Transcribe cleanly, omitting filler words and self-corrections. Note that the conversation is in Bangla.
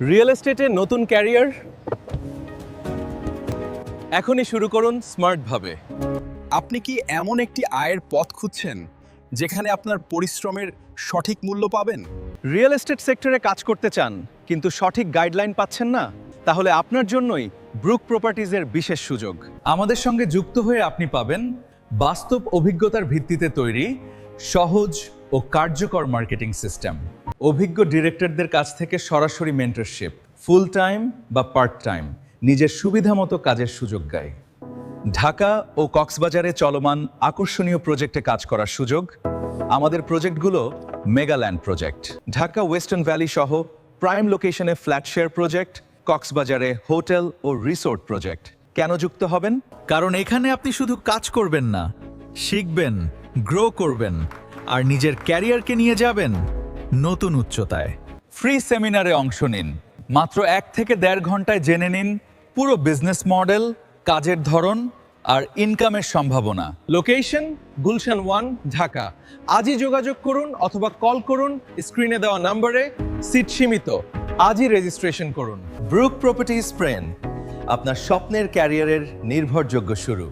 রিয়েল এস্টেটে নতুন ক্যারিয়ার এখনই শুরু করুন স্মার্টভাবে। আপনি কি এমন একটি আয়ের পথ খুঁজছেন যেখানে আপনার পরিশ্রমের সঠিক মূল্য পাবেন? রিয়েল এস্টেট সেক্টরে কাজ করতে চান কিন্তু সঠিক গাইডলাইন পাচ্ছেন না? তাহলে আপনার জন্যই ব্রুক প্রপার্টিজের বিশেষ সুযোগ। আমাদের সঙ্গে যুক্ত হয়ে আপনি পাবেন বাস্তব অভিজ্ঞতার ভিত্তিতে তৈরি সহজ ও কার্যকর মার্কেটিং সিস্টেম, অভিজ্ঞ ডিরেক্টরদের কাছ থেকে সরাসরি মেন্টরশিপ, ফুল টাইম বা পার্ট টাইম নিজের সুবিধা মতো কাজের সুযোগ দেয়, ঢাকা ও কক্সবাজারে চলমান আকর্ষণীয় প্রজেক্টে কাজ করার সুযোগ। আমাদের প্রজেক্টগুলো মেগাল্যান্ড প্রজেক্ট, ঢাকা ওয়েস্টার্ন ভ্যালি সহ প্রাইম লোকেশনে ফ্ল্যাট শেয়ার প্রজেক্ট, কক্সবাজারে হোটেল ও রিসোর্ট প্রজেক্ট। কেন যুক্ত হবেন? কারণ এখানে আপনি শুধু কাজ করবেন না, শিখবেন, গ্রো করবেন আর নিজের ক্যারিয়ারকে নিয়ে যাবেন নতুন উচ্চতায়। ফ্রি সেমিনারে অংশ নিন, মাত্র 1 থেকে 1.5 ঘন্টায় জেনে নিন পুরো বিজনেস মডেল, কাজের ধরন আর ইনকামের সম্ভাবনা। লোকেশন গুলশান 1, ঢাকা। আজই যোগাযোগ করুন অথবা কল করুন স্ক্রিনে দেওয়া নম্বরে। সিট সীমিত, আজই রেজিস্ট্রেশন করুন। ব্রুক প্রপার্টিজ প্রেন, আপনার স্বপ্নের ক্যারিয়ারের নির্ভরযোগ্য শুরু।